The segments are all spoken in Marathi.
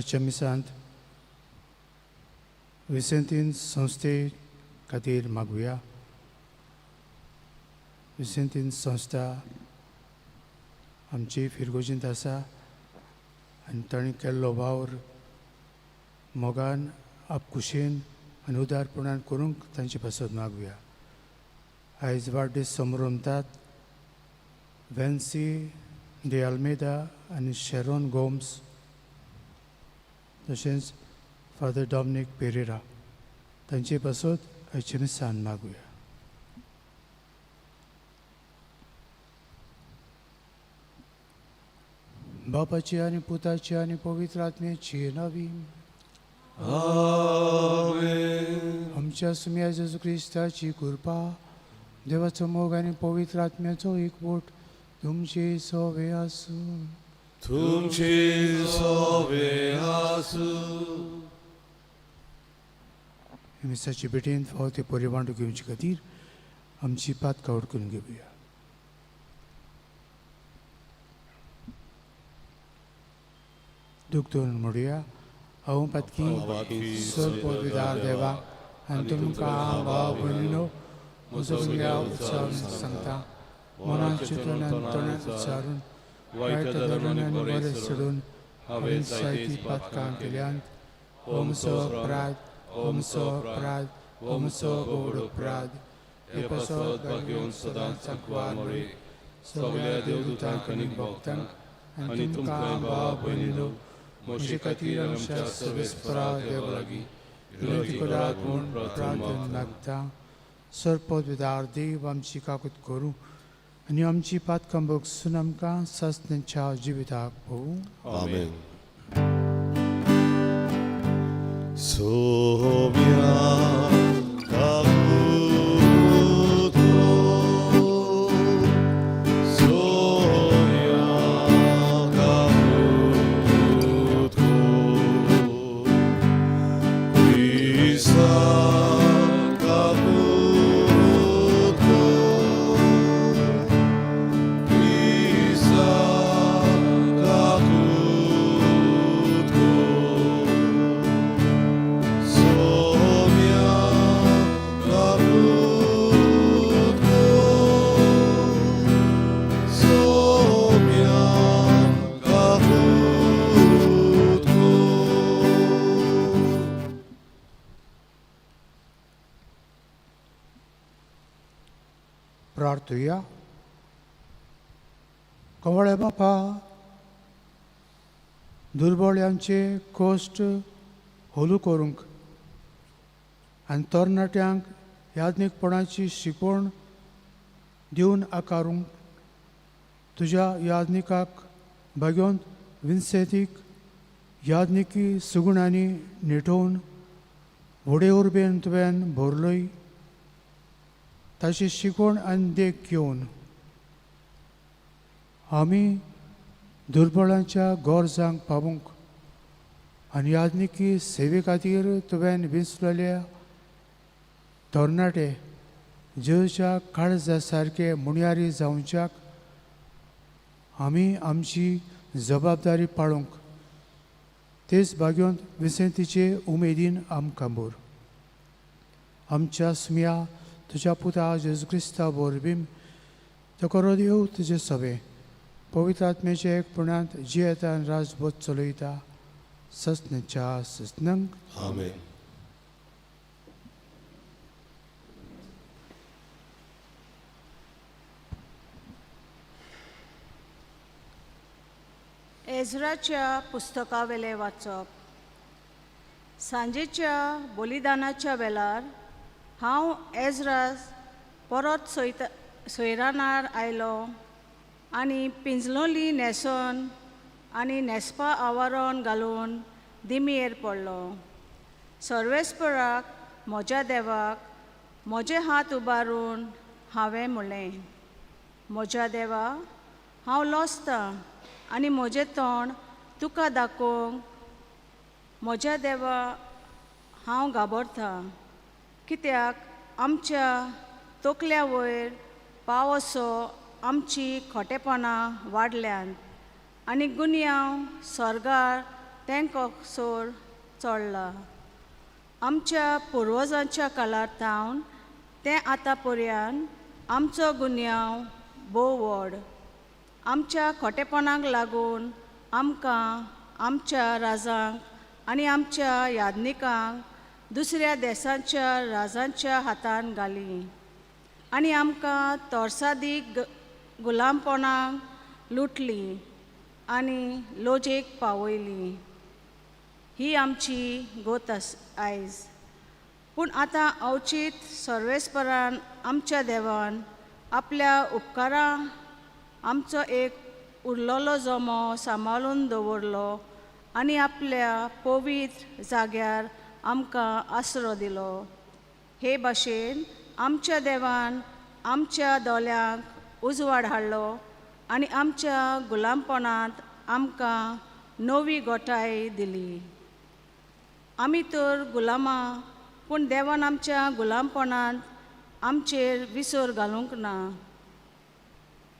चमिसांत विसेंतीन संस्थे खातीर मागुया. विसेंतीन संस्था आमची फिरगोजींत आसा आनी ताणें केल्लो वावर मोगान आपकुशेन आनी उदारपणान करूंक तांची पासत मागुया. आयज वाडदीस समोरतात वेन्सी डे आल्मेदा आनी शेरोन गोम्स तशेंच फादर डॉमिनिक पेरेरा तांचे पासत आयचे मिसान मागुया. बापाची आनी पुताची आनी पवित्र आत्म्याची नावी. आमेन. आमच्या सुम्या जेजू क्रिस्ताची कृपा, देवाचो मोग आनी पवित्र आत्म्याचो एकवट तुमचे सवे आसूं. तुमचे सवे आसूं. मिसाची भेटेन फावो ते परिवांडू घेवचे खातीर आमची पातकां उडकून घेवया. दुख दोन म्हणुया. हांव पातकी सोरपोतदार देवा आनी तुमकां भाव भयणीनो म्हजो सगळ्या उत्सव सांगता. मनान चिंतून आनी तोंडान उच्चारून वायट धरून आनी बरें सोडून हांवें जायतीं पातकां केल्यांत. हो म्हजो अपराध, हो म्हजो अपराध, हो म्हजो गोड अपराध. हे पासत घेवन सदांच सांकवार मोरे सगळ्या देवदूतांक आनी भक्तांक आनी तुमकां भाव भयणीनो म्हजे खातीर आमच्या सर्वेस्परा देवा लागीं विनंती करात म्हूण प्रार्थना मागता. सरपोतदार देव आमची काकूत करूं आनी आमची पातकां बगसून आमकां सासणेच्या जिविताक पळोवं. आमेन. सोम्या प्रार्थुया. कवळे बापा, दुर्बळ्यांचे कश्ट हलू करूंक आनी तरणाट्यांक याज्ञिकपणाची शिकवण दिवन आकारूंक तुज्या याज्ञिकाक भाग्योंत विन्सेंतीक याज्ञिकी सुगुणांनी निठोवन व्हडे उर्बेन तुवें भरलय. ताची शिकवण आनी देख घेवन आमी दुर्बळांच्या गरजांक पावूंक आनी याज्ञिकी सेवे खातीर तुवें विंचलेल्या तरणाटे जेवच्या काळजा सारके मुणयारी जावच्याक आमी आमची जबाबदारी पाळूंक तेच भाग्योंत विसेंतीचे उमेदीन आमकां भर. आमच्या सुम्या तुज्या पुता जेजू क्रिस्ता वरवीं तो करो देव तुजे सवे पवित्र आत्म्याचे एकपणांत जियेता आनी राजभोग चलयता सस्नेच्या सस्नंक. आमेन. एझराच्या पुस्तकावेले वाचप. सांजेच्या बलिदानाच्या वेळार हांव एझरास परत सोयरानार आयलो आनी पिंजलोली न्हेसोन आनी न्हेसपा आवारण घालून दिमीयेर पडलो. सर्वेस्पराक म्हज्या देवाक म्हजे हात उबारून हांवें म्हणलें, म्हज्या देवा, हांव लोसतां आनी म्हजें तोंड तुका दाखोवंक. म्हज्या देवा, हांव घाबरतां, कित्याक आमच्या तकल्या वयर पाव असो आमची खोटेपणां वाडल्यांत आनी गुन्यांव सर्गार तेंकोसोर चडला. आमच्या पुर्वजांच्या काळार सावन ते आतां पर्यंत आमचो गुन्यांव भोव व्हड. आमच्या खोटेपणाक लागून आमकां, आमच्या राजांक आनी आमच्या यादनिकांक दुसऱ्या देशांच्या राजांच्या हातान घाली आनी आमकां तोर्सादीक गुलामपणाक लुटली आनी लोजेक पावयली. ही आमची गोत आयज. पूण आतां अवचीत सर्वेस्परान आमच्या देवान आपल्या उपकारां आमचो एक उरलोलो जोमो सांबाळून दवरलो आनी आपल्या पवित्र जाग्यार आमकां आसरो दिलो. हे भाशेन आमच्या देवान आमच्या दोळ्यांक उजवाड हाडलो आनी आमच्या गुलामपणांत आमकां नवी गोठाय दिली. आमी तर गुलामां, पूण देवान आमच्या गुलामपणांत आमचेर विसर घालूंक ना.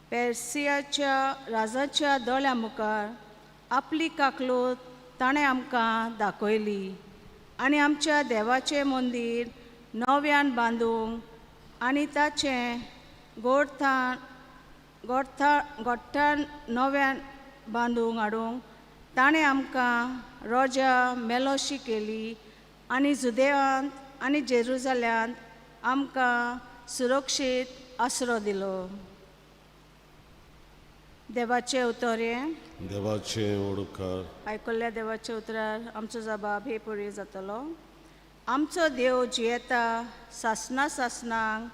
पेर्सियाच्या राजाच्या दोळ्या मुखार आपली काकलूत ताणें आमकां दाखयली आनी आमच्या देवाचें मंदीर नव्यान बांदूंक आनी ताचें गोठ्ठाण नव्यान बांदूंक हाडूंक ताणें आमकां रोजा मेलोशी केली आनी जुदेवांत आनी जेरुसलेमांत आमकां सुरक्षीत आसरो दिलो. देवाचे उतोरें. देवाचे ओडकार. आयकल्ल्या देवाचे उतरार आमचो जबाब हे परी जातलो. आमचो देव जियेता सासना सासनांक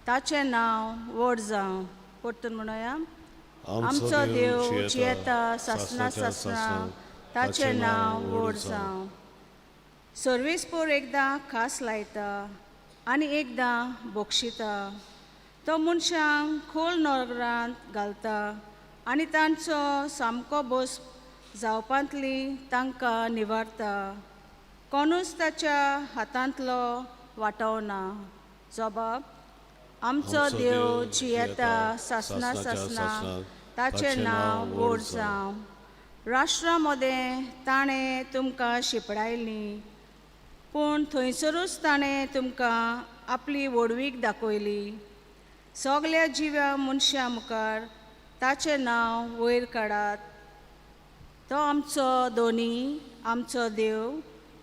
ताचें नांव व्हड जावं. परतून म्हणुया. आमचो देव जियेता सासना सासनांक ताचें नांव व्हड जावं. सर्वेस्पर एकदां खास लायता आनी एकदां बक्षिता. तो मनशांक खोल नरकांत घालता आनी तांचो सामको बोस जावपांतली तांकां निवारता. कोणूच ताच्या हातांतलो वाटावना. जबाब. आमचो देव जियेता सासना सासनांक ताचें नांव व्हड जावं. राष्ट्रां मदें ताणें तुमकां शिपडायलीं, पूण थंयसरूच ताणें तुमकां आपली व्हडवीक दाखयली. सगल्या जिव्या मनशां मुखार ताचें नांव वयर काडात. तो आमचो दोनी, आमचो देव,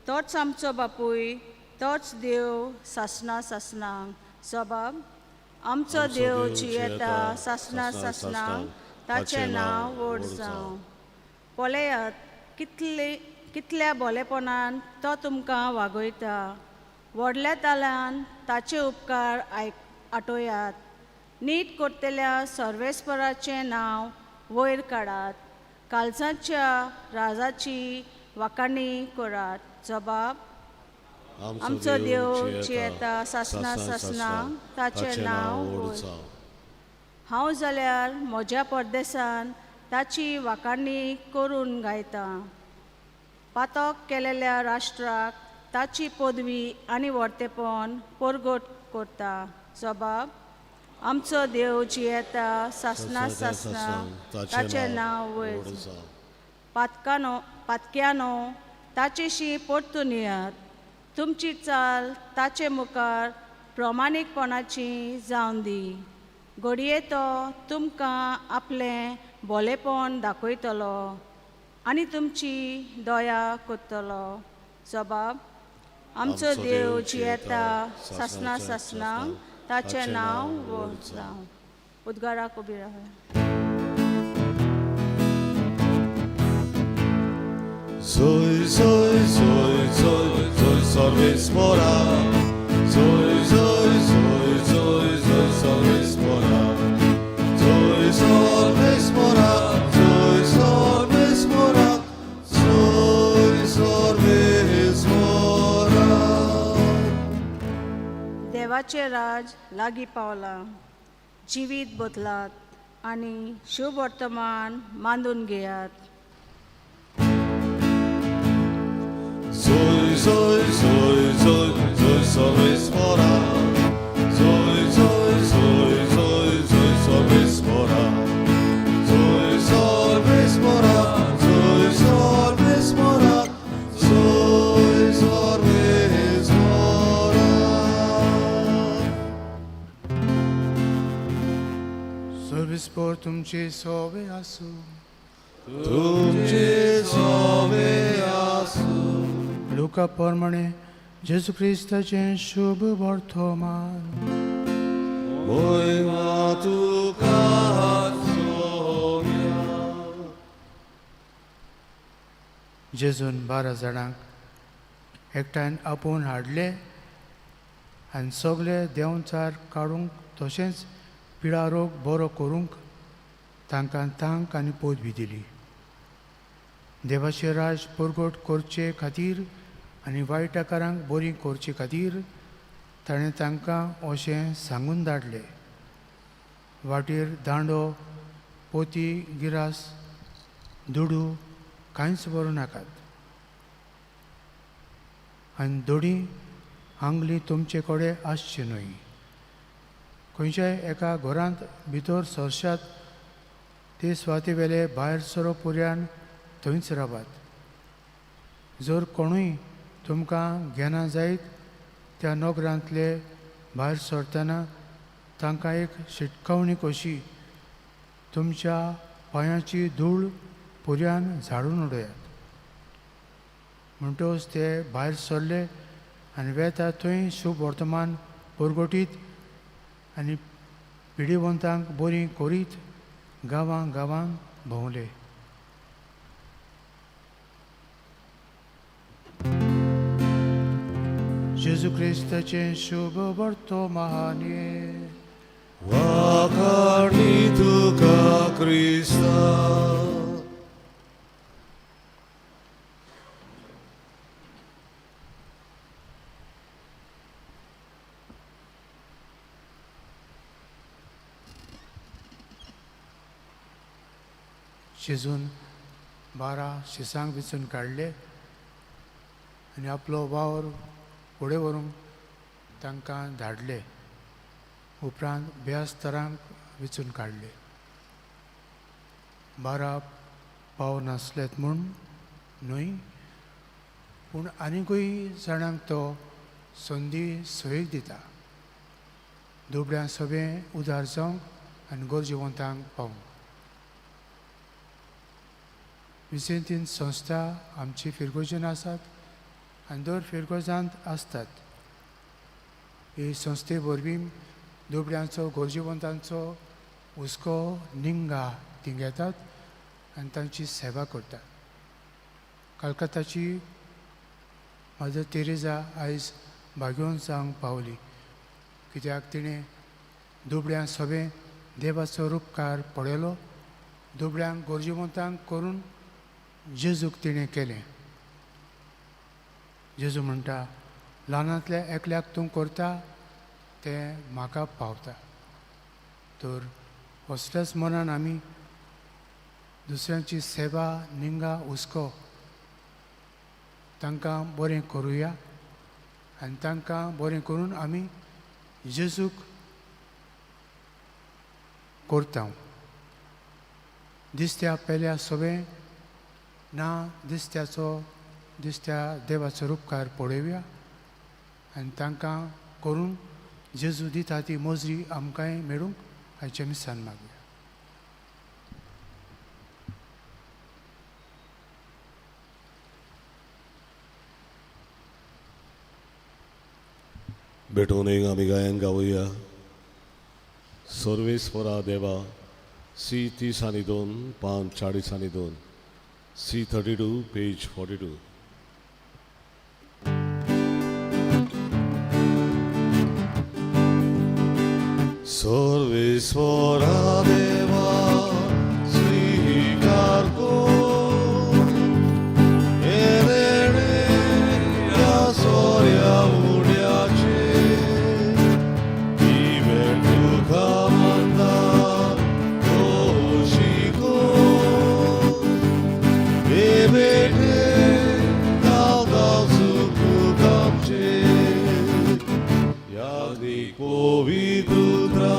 तोच आमचो बापूय, तोच देव सासना सासनांक. जबाब. आमचो देव जियेता सासना सासनांक ताचें नांव व्हड जावं. पळयात कितल्या बोलेपणान तो तुमकां वागयता. व्हडल्या तालान ताचे उपकार आटोयात. नीट करतल्या सर्वेस्पराचें नांव वयर काडात. काळजाच्या राजाची वाखाणी करात. जबाब. आमचो देव जियेता सासना सासनांक ताचें नांव व्हड जावं. हांव जाल्यार म्हज्या परदेसान ताची वाखाणी करून गायता. पातक केलेल्या राष्ट्राक ताची पदवी आनी वर्तेपण परगट करता. जबाब. आमचो देव जियेता सासना सासनांक ताचें नांव वयर जावं. पातक्यानो ताचेशी परतून येयात. तुमची चाल ताचे मुखार प्रमाणीकपणाची जावन दी. घडये तो तुमकां आपलें भोलेपण दाखयतलो आनी तुमची दया करतलो. जबाब. आमचो देव जियेता सासना सासनांक ताचें नांव व्हड जावं. उद्गाराक उबी रावया. Soy, soy, soy, soy, soy Solvis Mora. Soy, soy, soy, soy, soy Solvis Mora. Soy Solvis Mora. Soy Solvis Mora. Soy Solvis Mora. देवाचे राज लागी पावला, जिवीत बदलात आणि शुभ वर्तमान मांडून घेयात. Soy, soy, soy, soy, soy Solvis Mora. Soy, soy, soy, soy, soy Solvis Mora. Soy Solvis Mora. Soy Solvis Mora. Soy Solvis Mora. Service पर तुमचे सोबे आसू. तुमचे सोबे आसू. लुका प्रमाणे जेजू ख्रिस्ताचे शुभ वर्तमान. मोहिमा तुका सोम्या. जेजून 12 जाणांक एकठांय आपोवन हाडले आनी सगळे देंवचार काडूंक तशेंच पिडा रोग बरो करूंक तांकां तांक आनी पदवी दिली. देवाचें राज परगट करचे खातीर आनी वायटाकारांक बरी करचे खातीर ताणें तांकां अशें सांगून धाडलें. वाटेर दांडो, पोती, गिरास, दुडू कांयच व्हरू नाकात. आनी दोडी आंगली तुमचे कडेन आसची न्हय. खंयच्याय एका घरांत भितर सरशात ते स्वाती वेले भायर सरो पर्यान थंयच रावात. जर कोणूय तुमकां घेना जायत त्या नोकरांतले भायर सरतना तांकां एक शिटकावणी कशी तुमच्या पांयाची धूळ पर्यान झाडून उडयात. म्हणटच ते भायर सरले आनी वेता थंय शुभ वर्तमान परगटीत आनी पिडीवंतांक बरी करीत गांवां गांवांक भोंवले. जेजू ख्रिस्ताचे शुभ वर्तमाने. वाखाणी तुका क्रिस्ता. शिजून 12 शिसांक विचून काडले आनी आपलो वावर फुडें व्हरूंक तांकां धाडले. उपरांत ब्यास्तरांक विचून काडले. 12 पाव नासलेत म्हूण न्हय, पूण आनिकूय जाणांक तो संदी सोयीक दिता. दुबळ्यां सगळें उदार जावंक आनी गरजेवंतांक पावंक. विसेंतीन संस्था आमची फिरगोजन आसात आनी दर फिरगोजांत आसतात. हे संस्थे वरवीं दुबळ्यांचो गरजेवंतांचो हुस्को निंगा ती घेतात आनी तांची सेवा करतात. कलकत्ताची मदर तेरेजा आयज भाग्योन जावंक पावली, कित्याक तिणें दुबळ्यां सगळें देवाचो उपकार पळयलो. दुबळ्यांक गरजेवंतांक करून जेजूक तिणें केलें. जेजू म्हणटा, ल्हानांतल्या एकल्याक तूं करता तें म्हाका पावता. तर असल्याच मनान आमी दुसऱ्यांची सेवा निंगा हुस्को तांकां बरें करुया आनी तांकां बरें करून आमी जेजूक करता. दिसत्या पेल्या सगळें ना दिसत्या देवाचो उपकार पळोवया आनी तांकां करून जेजू दिता ती मोजरी आमकांय मेळूंक आयच्या मिसान मागुया. भेटून एक आमी गायन गावुया. सर्वेस्परा देवा, C 30 आणि 2, 5 40 आणि 2. C32, page 42. Sorvesvara Deva Srikarko Erene Yasorya Udyache Iventu Kamanda Oshiko Ebete Dal Suku Kamche Yagdi Kovidudra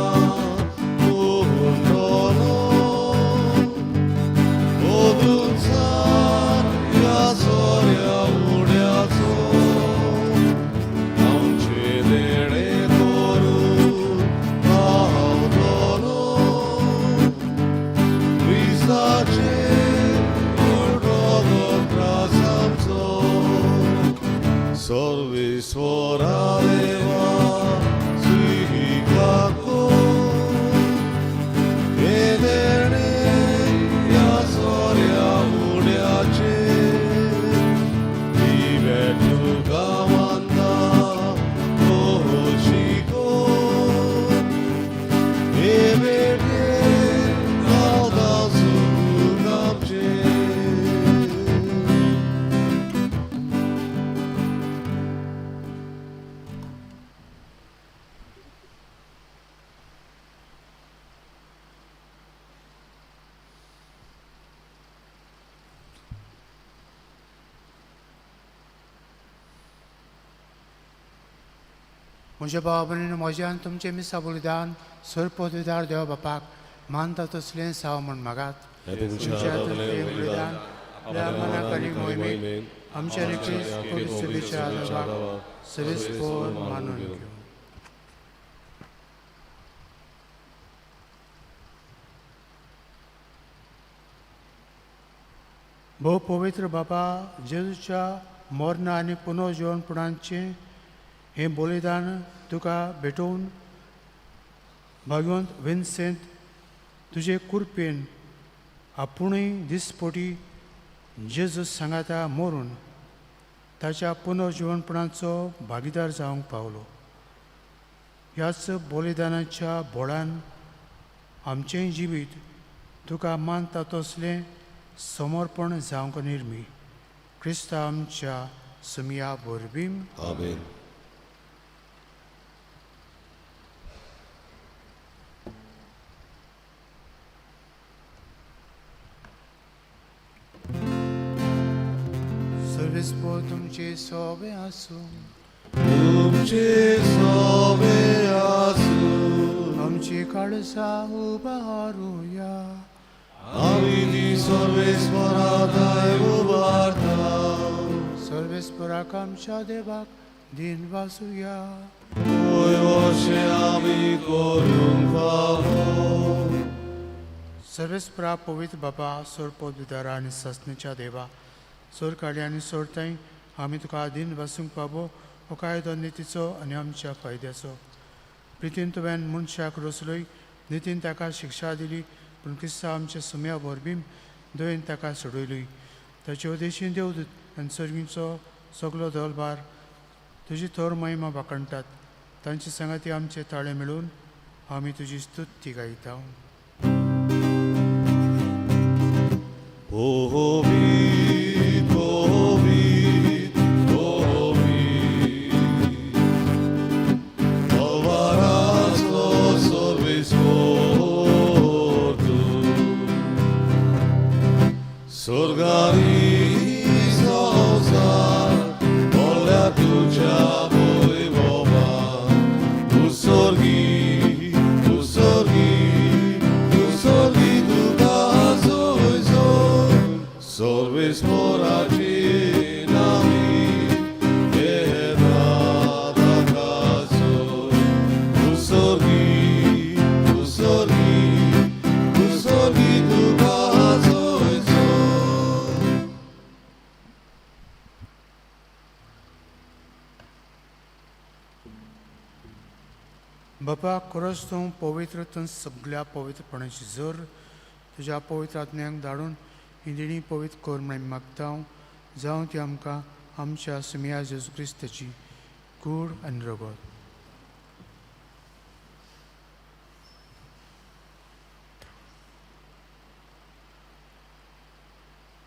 Sorvesvara Deva Srikarko Edene Yasorya Udyache Ivetu Kamanda Oshiko Ebete Dalda Sukamche. म्हज्या भावाभयणीन म्हज्यान तुमचें मिसा बलिदान सरपदवीदार देवा बापाक मानता तसलें साव म्हण मागात. तुमच्या तर्फे बलिदान आपल्या मनाक आनी मोहिमेक आमच्या पवित्रतेच्या आदाराक सविस्तर मानून घेवं. भोव पवित्र बापा, जेजूच्या मरण आनी पुनर्जीवनपणाचें हे बलिदान तुका भेटोवन भाग्यवंत विन्सेंट तुजे कुरपेन आपुणूय दिसपोटी जेजूस सांगाता मरून ताच्या पुनर्जीवनपणाचो भागीदार जावंक पावलो. ह्याच बलिदानाच्या बोळान आमचें जिवीत तुका मानता तसलें समर्पण जावंक निर्मी. क्रिस्ता आमच्या सुमिया वरवीं आमेन. सर्वेस्पर तुमचे सोबे आसूं. तुमचे सोबे आसूं. आमची काळसा उबारूया. आमी ती सर्वेस्पराताय उबारता. सर्वेस्पराक आमच्या देवाक दिन वासुया. ओय अशें आमी करूंक फावो. सर्वेस्परा पवित्र बापा, सरपदवीदारा आनी सस्नेच्या देवा, सोर काडी आनी सोरताय आमी तुका दिन वासूंक पावो हो कायदो नितीचो आनी आमच्या फायद्याचो. प्रितीन तुवें मनशाक रचलोय, नितीन ताका शिक्षा दिली, पूण क्रिस्ता आमच्या सुम्या वरवीं दोयेन ताका सोडयली. ताचे उदेशीन देवदूत आनी सर्गीचो सगलो दलबार तुजी थोर महिमा वाखणटात. तांचे सांगाती आमचे ताळे मेळून आमी तुजी स्तुती गायता. Hovid, Hovid, Hovid. Alvaras los orbes fortus. Sorganizaos olea tuja voi vova. Usorgi, usorgi, usorgi tu caso. Sorves poraci nami da caso. Usorgi, usorgi, usorgi tu caso. बापा, खरोच तूं पवित्र तूं सगळ्या पवित्रपणाची जोर तुज्या पवित्र आत्म्यांक धाडून ही देणी पवित्र कोर म्हणून मागता जावं ती आमकां आमच्या सुमिया जेजू क्रिस्ताची कूड आनी रगत.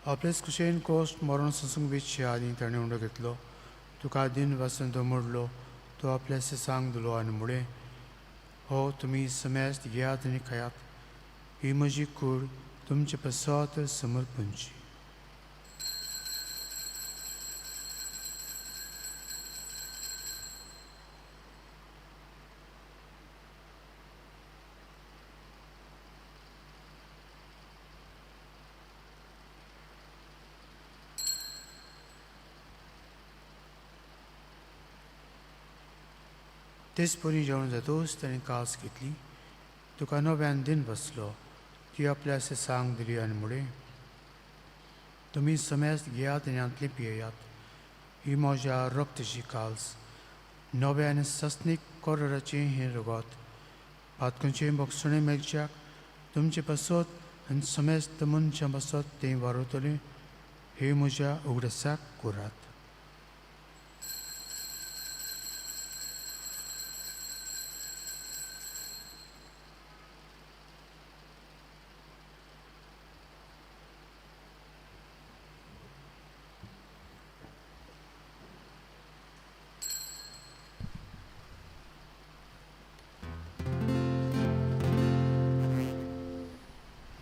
आपलेच कुशेन कोस्ट मरण संसूंक विच्चे आनी ताणें उंडो घेतलो. तुका दिन वाचून तो मोडलो. तो आपल्या सांग दिलो आनी मुळे हो तुमी समेस्त घेयात आनी खायात. ही म्हजी कूड तुमचे पसत समर्पणची. तेच परी जेवण जातोच ताणें कास घेतली. तुका नव्यान दिन बसलो. ती आपल्या सांग दिली आनी मुळे तुमी समेस्त घेयात आनी आंतले पियेयात. ही म्हज्या रक्ताची काल्स नव्या आनी सस्नीक कोराचें हें रगत पातकांचें बोगसणें मेलच्याक तुमचे पासत आनी समेस्त मनशां पासत तें वारयतलें. हे म्हज्या उगडासाक करात.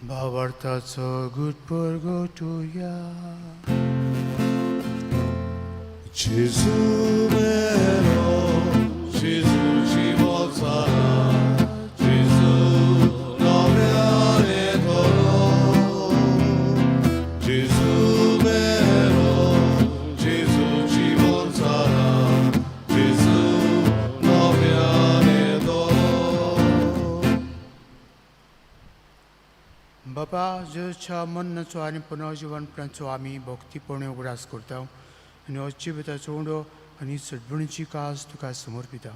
भावार्थाचो गुटपर गोठुया. Gesù vero, Gesù ci sarà, Gesù nove toro. Gesù vero, Gesù ci sarà, Gesù nove toro. बापा जेच्या मन्नाचो आनी पुनर्जीवनपणाचो आमी भक्तीपणे उगडास करता आनी अच्चिबताचो उंडो आनी सडबणीची कास तुका समर्पिता.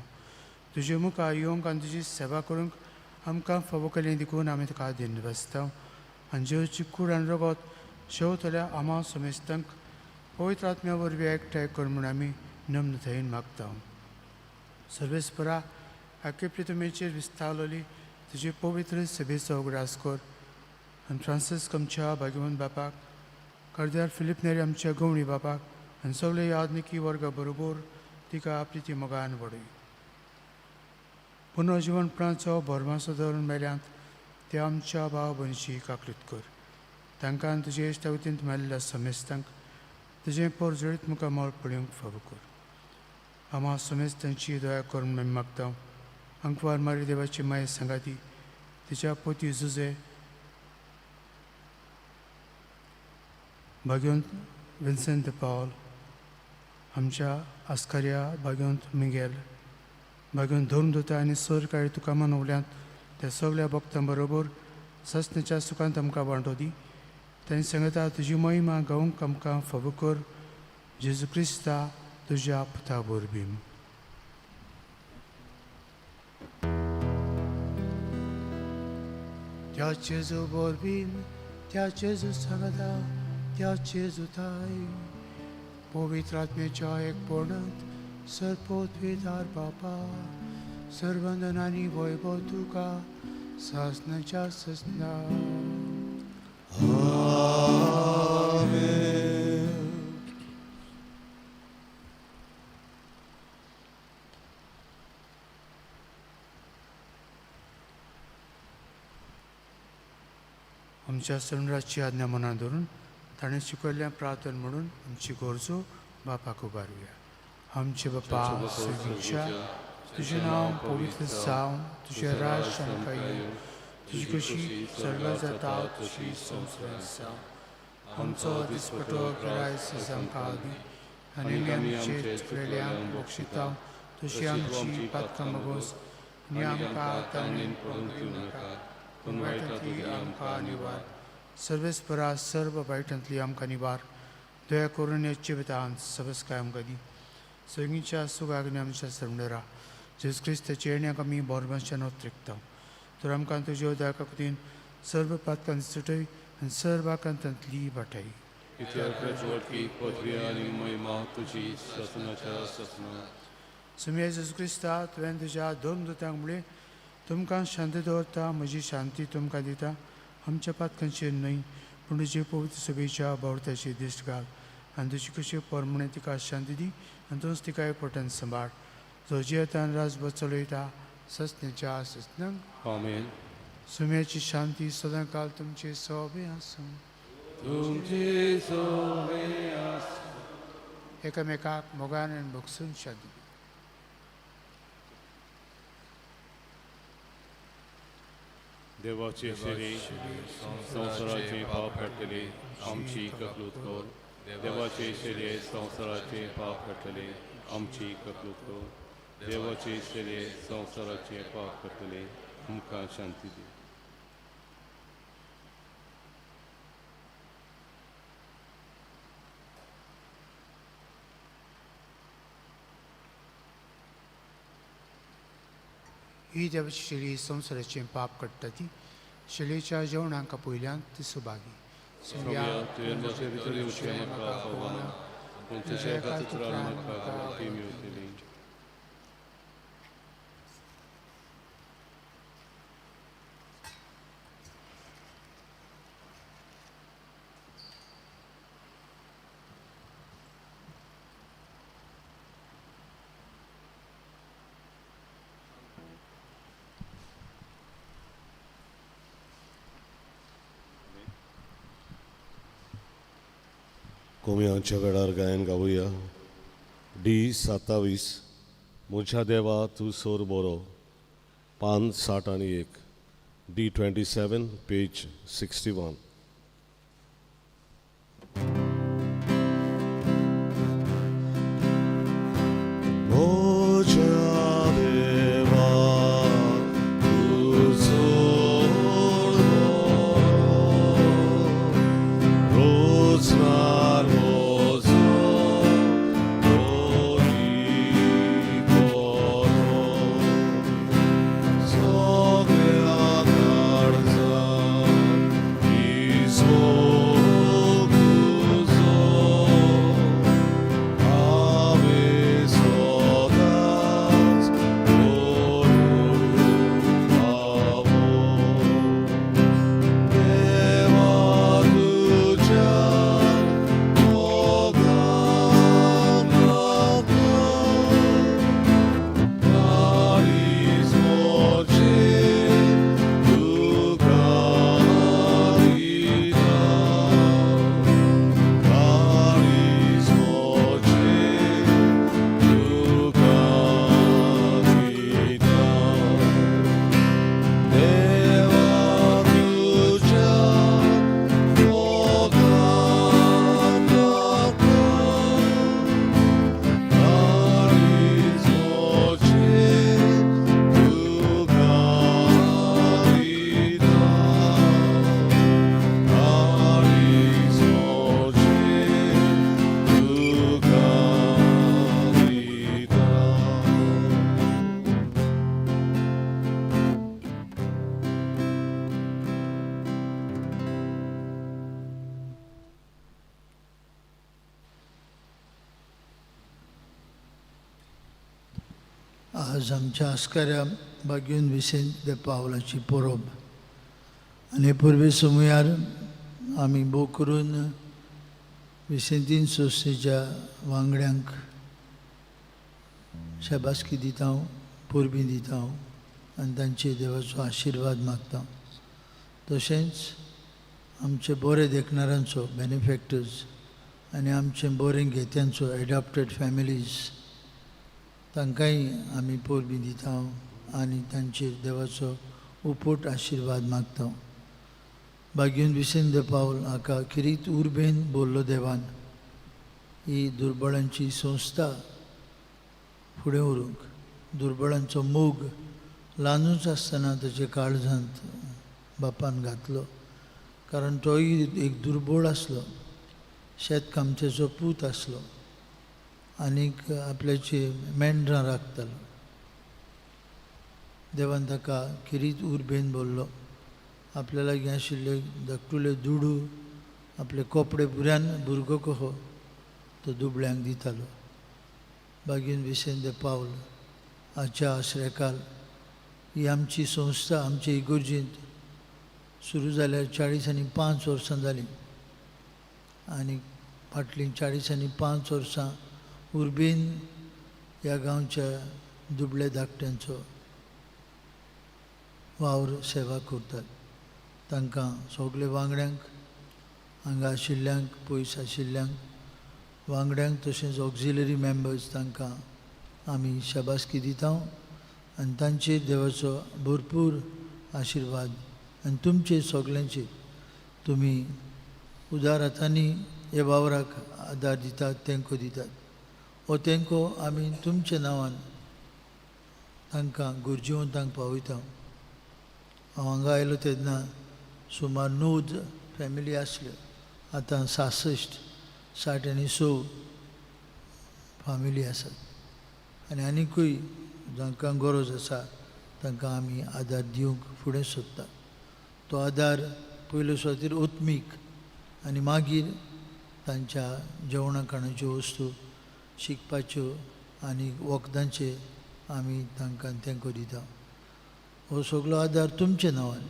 तुजे मुखार येवंक आनी तुजी सेवा करूंक आमकां फावो केलें देखून आमी तुका दिनवसता. आनी जेवची कूड आनी रगत शेवतल्या आमा समेस्तांक पवित्र आत्म्या वरवीं एकठांय कर म्हूण आमी नम्रतायेन मागता. सर्वेस्परा आख्खे पृथ्वीचेर विस्तारलेली तुजे पवित्र सभेचो उगडास कर. आनी फ्रांसीस आमच्या भाग्यवंत बापाक, कार्दिनाल फिलीप नेरी आमच्या गवणी बापाक आनी सगळे यादनिकी वर्गा बरोबर तिका प्रिती मोगान वडय. पुनर्जीवनपणाचो भरमासो धरून मेल्यांत ते आमच्या भाव भयणीची काकलीत कर. तांकां तुजे इश्टा वतीन मेल्ल्या समेस्तांक तुजें परजळीत मुखार मोल पळोवंक फावो कर. आम्हा समेस्तांची दया करून आमी मागता. अंकवार मारी देवाची माये सांगाती तिच्या पोती जुजे भाग्यवंत विन्सेंट पावल, आमच्या आस्कार्या भाग्यवंत मिगेल, भाग्यवंत धर्मदूता आनी सर काळी तुका मनवल्यांत त्या सगळ्या भक्तां बरोबर ससण्याच्या सुखांत आमकां वांटो दी. तांणी सांगता तुजी महिमा गावंक आमकां फावो कर. जेजू क्रिस्ता तुज्या पुता वरवीं. त्या जेजू वरवीं त्या जेजू सांगता त्या जेजू थाय पवित्र आत्म्याच्या एकपणांत सर्पोद्विदार बापा सर्वंदन आनी वैभव तुका सासनाच्या ससना. आमच्या सणराची आज्ञा मनात धरून ताणें शिकयल्ल्या प्रार्थन म्हणून आमची गरजो बापाक उबारुया. आमचे बापा स्वर्गीच्या तुजें नांव पवित्र जावं, तुजें राज आमकां येवं, तुजी कशी स्वर्गांत जाता तशी संवसारांत जावं. आमचो दिसपटो गिरायस आमकां दी आनी आमचे चुकलेल्यांक बक्षिता तशी आमची पातकां मागोस आनी आमकां ताणें पडूंक दिवं नाका पूण वायटांतली आमकां निवार. सर्वेस्परा सर्व वायटांतली आमकां निवार. दया करून येची विधान सबस्काय आमकां दी. सगळींच्या सुगाग्नी आमच्या सरमडरा जेजू क्रिस्ताच्या येण्याक आमी बोरमाच्यान उत्रिकता. तर आमकां तुज्या दया खातीर सर्व पातकांची सुटय आनी सर्वांकांतांतली भाटाई. इतिहासाची वटकी पदवी आनी महिमा तुजी ससनाच्या ससना. सुमी येशू क्रिस्ता तुवें तुज्या दोन दुतांक म्हळें तुमकां शांती दवरता, म्हजी शांती तुमकां दिता. आमच्या पातकांचेर न्हय पूण तुजे पवित्र सभेच्या भोंवताची दिश्ट घाल आनी तुजी कशी परमणे तिका शांती दी आनी तूंच तिका एकवटान सांबाळ. जो जियेतान राजभर चलयता ससनेच्या ससनांक. आमेन. सुम्याची शांती सदां काल तुमचे सोबे आसूं. तुमचे सोबे आसूं. एकामेकाक मोगान आनी भोगसून शांती. देवाचे शिरी संवसाराचे पाप काडटले आमची ककलूत कर. देवाचे शिरे संवसाराचे पाप काडटले आमची ककलूत कर. देवाचे शिरे संवसाराचे पाप काडटले आमकां शांती दी. ही देवाची शेळी संवसाराचें पाप काडटा ती. शेळयेच्या जेवणाक पयल्यान ती सुभागी. तुवें म्हजे भितर येवचें म्हाका आव्हाना पूण तुज्या खातीर म्हाका ती मेळटली. कोमयांच्या वेळार गायन गावुया. D27 म्हज्या देवा तूं सोर बरो. पान 61. D27 page 61. आज आमच्या आस्काऱ्या बागेन विसेंत दे पावलाची परब आनी पुर्वी सुमयार आमी भोव करून विसेंतीन सोसेच्या वांगड्यांक शाबासकी दिता, पुरबी दिता आनी तांचे देवाचो आशिर्वाद मागता. तशेंच आमचे बरे देखणाऱ्यांचो बेनिफॅक्टर्स आनी आमचे बरें घेत्यांचो एडॉप्टेड फॅमिलीज तांकांय आमी पोरबी दिता आनी तांचेर देवाचो उपोट आशिर्वाद मागता. बागेन विसेंत पावल हाका किरीत उर्बेन बोल्लो देवान ही दुर्बळांची संस्था फुडें व्हरूंक, दुर्बळांचो मोग ल्हानूच आसतना ताचे काळजांत बापान घातलो. कारण तोय एक दुर्बळ आसलो, शेतकामतेचो पूत आसलो आनीक आपल्याची मेंढरां राखतालो. देवान ताका किरीत उर्बेन बोल्लो आपल्या लागीं आशिल्ले धाकटुले दुडू आपले कपडे बुऱ्यान भुरगो कहो तो दुबळ्यांक दितालो. बागीन विसेंदे पावल आच्या आश्रयकाल ही आमची संस्था आमच्या इगोर्जींत सुरू जाल्यार 40 वर्सां जालीं आनी फाटलीं 40 वर्सां उर्बीन ह्या गांवच्या दुबळे धाकट्यांचो वावर सेवा करतात. तांकां सगळे वांगड्यांक हांगा आशिल्ल्यांक पयस आशिल्ल्यांक वांगड्यांक तशेंच ऑक्झिलरी मेंबर्स तांकां आमी शाबासकी दिता आनी तांचेर देवाचो भरपूर आशिर्वाद आनी तुमचे सगल्यांचे तुमी उदार हातांनी हे वावराक आदार दितात तेंको दितात वो तेंको आमी तुमच्या नांवान तांकां गुरजेवंतांक पावयता. हांव हांगा आयलो तेन्ना सुमार 9 फॅमिली आसल्यो. आतां 66, 60 आनी 100 फॅमिली आसात आनी आनिकूय जांकां गरज आसा तांकां आमी आदार दिवंक फुडें सोदता. तो आदार पयलो सुवातेर ओत्मीक आनी मागीर तांच्या जेवणा खाणाच्यो वस्तू शिकपाच्यो आनी वखदांचे आमी तांकां तेंको दिता. हो सगळो आदार तुमच्या नांवान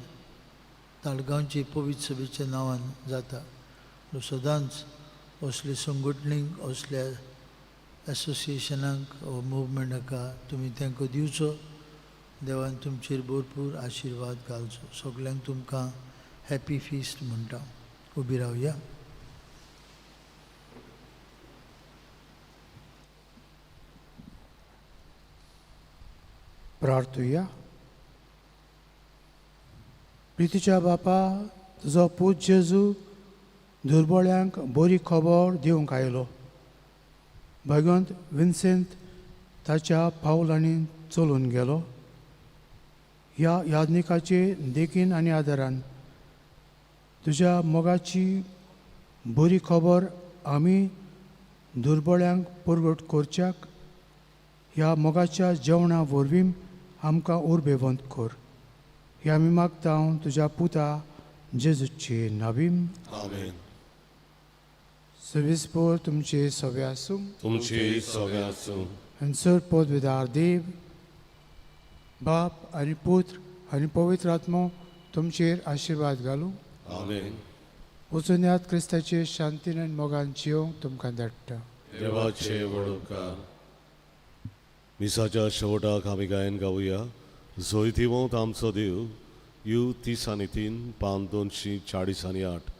ताळगांवचे पवित्र सभेच्या नांवान जाता. सदांच असले संघटणेक असल्या एसोसिएशनांक वा मुवमेंटाका तुमी तेंको दिवचो. देवान तुमचेर भरपूर आशिर्वाद घालचो. सगल्यांक तुमकां हॅपी फिस्ट म्हणटा. उबी रावया. प्रार्थुया. प्रितीच्या बापा, तुजो पूत जेजू दुर्बळ्यांक बरी खबर दिवंक आयलो. भगवंत विन्सेंत ताच्या पावलांनी चलून गेलो. ह्या याज्ञिकाचे देखीन आनी आदारान तुज्या मोगाची बरी खबर आमी दुर्बळ्यांक परगट करच्याक ह्या मोगाच्या जेवणा वरवीं आमकां उर्बेवंत कर. हे आमी मागता तुज्या पुता जेजूचे नांवीन. आमेन. सविस्पर तुमचे सवे आसूं. तुमचे सगळे आसूं. आनी चड पदवेदार देव बाप आनी पुत्र आनी पवित्र आत्मो तुमचेर आशिर्वाद घालूं. आमेन. वचून यात क्रिस्ताचे शांतीन आनी मोगान जियोंक तुमकां धाडटा. देवाचे वडोवकार. मिसाच्या शेवटाक आमी गायन गावुया. जोयतिवंत आमचो देव. यू 30 पान 248.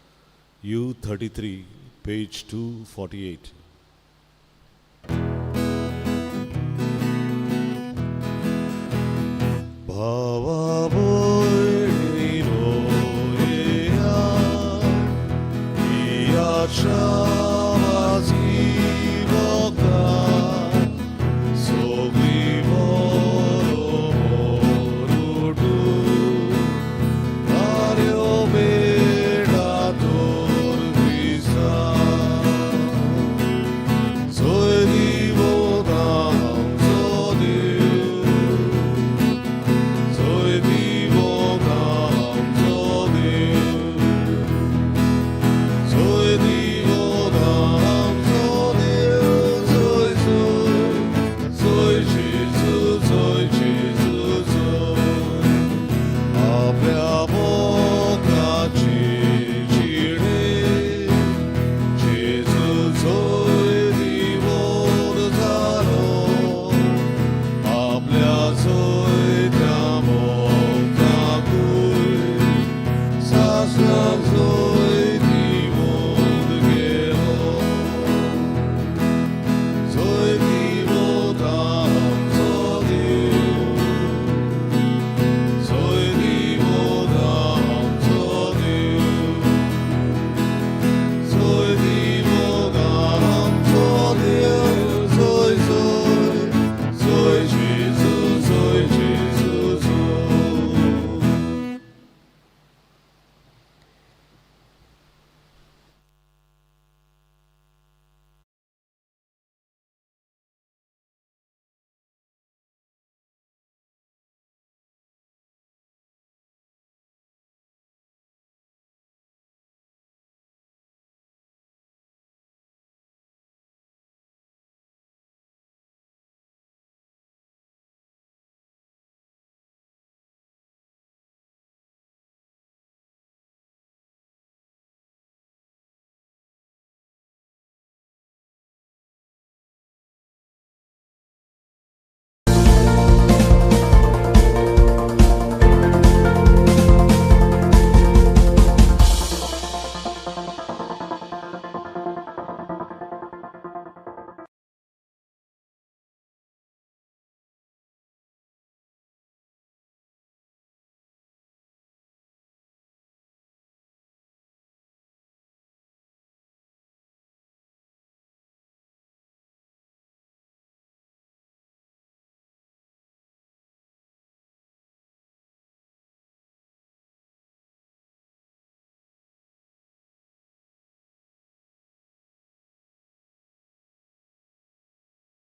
You 33 page 248.